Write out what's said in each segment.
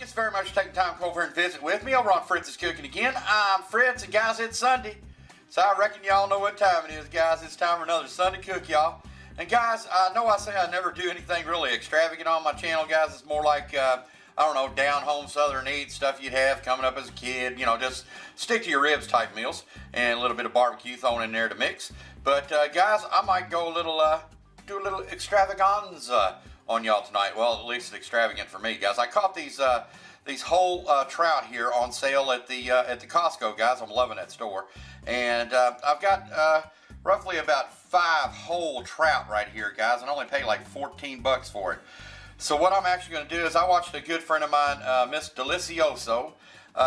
so very much for taking time to come over and visit with me over on Fritz's Cooking again. I'm Fritz, and guys, it's Sunday. So I reckon y'all know what time it is, guys. It's time for another Sunday cook, y'all. And guys, I know I say I never do anything really extravagant on my channel, guys. It's more like, I don't know, down-home Southern eats, stuff you'd have coming up as a kid. You know, just stick to your ribs type meals. And a little bit of barbecue thrown in there to mix. But guys, I might go a little, do a little extravaganza on y'all tonight. Well, at least extravagant for me, guys. I caught these whole trout here on sale at the Costco, guys. I'm loving that store. And I've got roughly about 5 whole trout right here, guys, and I only paid like 14 bucks for it. So what I'm actually going to do is I watched a good friend of mine, Miss Delicioso.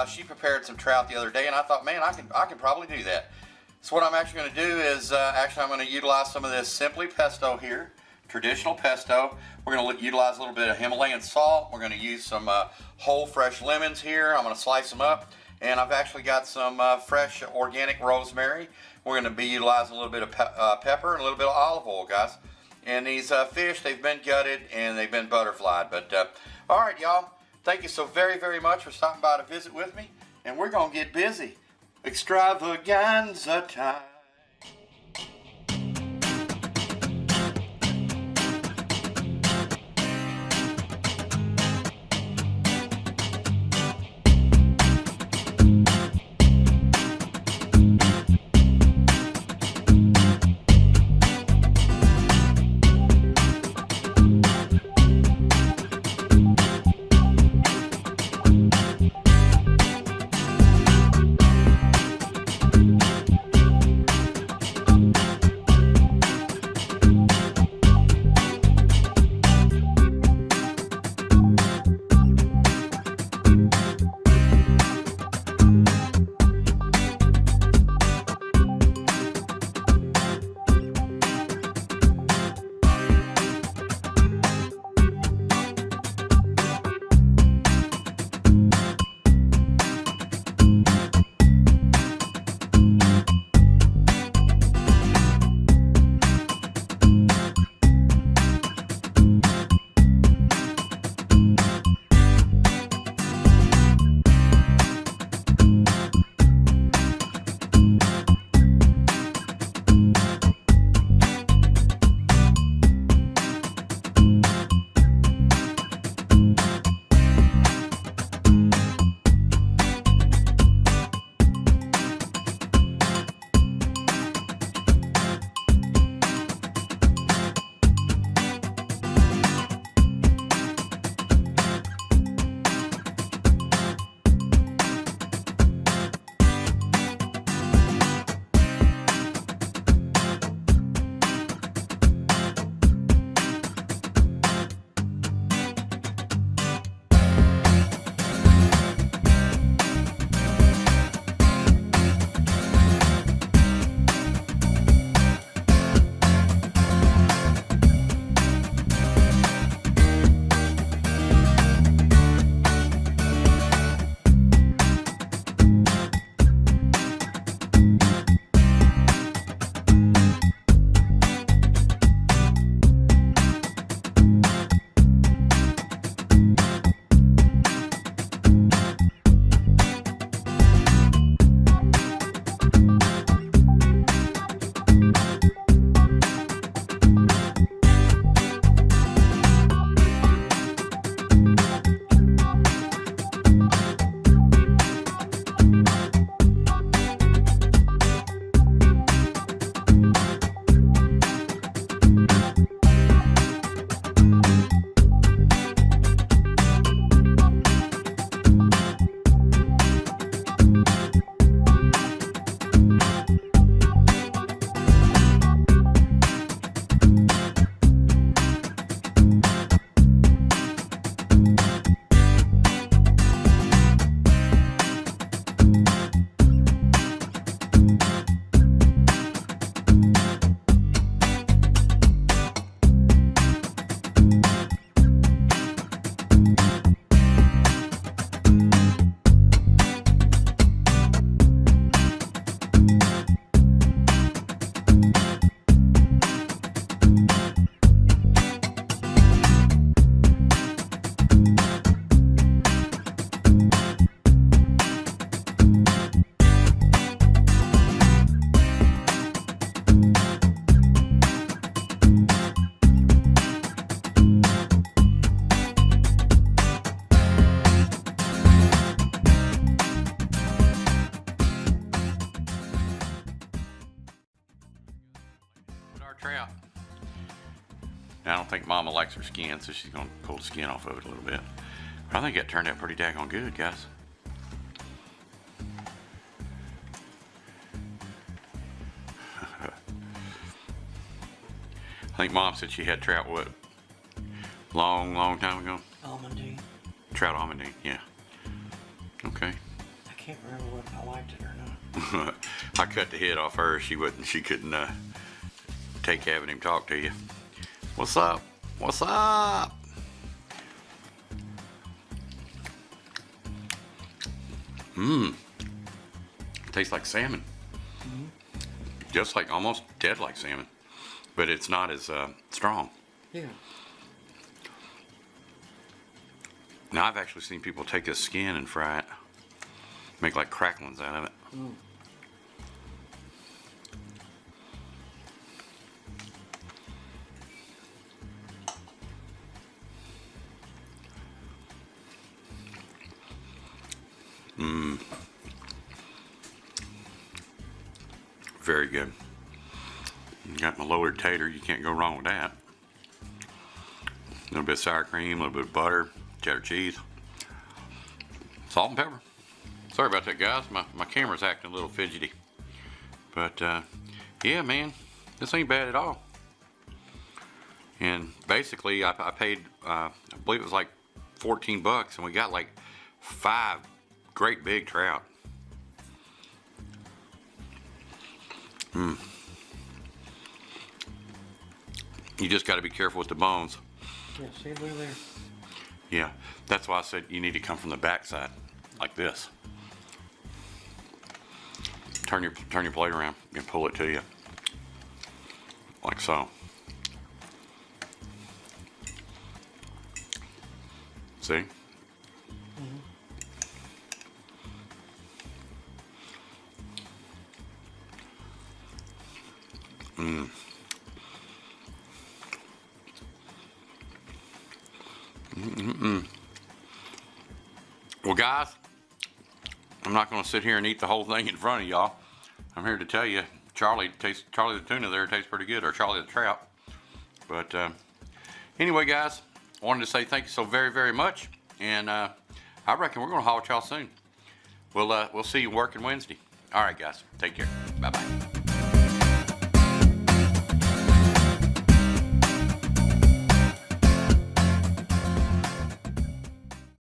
She prepared some trout the other day, and I thought, man, I can probably do that. So what I'm actually going to do is I'm going to utilize some of this Simply Pesto here, traditional pesto. We're going to utilize a little bit of Himalayan salt. We're going to use some whole fresh lemons here. I'm going to slice them up. And I've actually got some fresh organic rosemary. We're going to be utilizing a little bit of pepper and a little bit of olive oil, guys. And these fish, they've been gutted and they've been butterflied. But all right, y'all. Thank you so very, very much for stopping by to visit with me. And we're going to get busy. Extravaganza time. skin, so she's gonna pull the skin off of it a little bit. I think that turned out pretty daggone good, guys. I think Mom said she had trout, what, long time ago? Almondine. Trout almondine, yeah. Okay. I can't remember whether I liked it or not. I cut the head off her. She couldn't take having him talk to you. What's up? What's up? Tastes like salmon. Just like, almost dead like salmon. But it's not as strong. Yeah. Now I've actually seen people take the skin and fry it. Make like cracklings out of it. Very good. Got my loaded tater. You can't go wrong with that. A little bit of sour cream, a little bit of butter, cheddar cheese, salt and pepper. Sorry about that, guys. My camera's acting a little fidgety. But yeah, man, this ain't bad at all. And basically, I paid, I believe it was like 14 bucks, and we got like 5 great big trout. You just got to be careful with the bones. Yeah, see they're there. Yeah, that's why I said you need to come from the back side, like this. Turn your plate around and pull it to you, like so. See? Well, guys, I'm not going to sit here and eat the whole thing in front of y'all. I'm here to tell you, Charlie the tuna there tastes pretty good, or Charlie the trout. But anyway, guys, I wanted to say thank you so very, very much, and I reckon we're going to haul at y'all soon. We'll see you working Wednesday. All right, guys, take care. Bye-bye.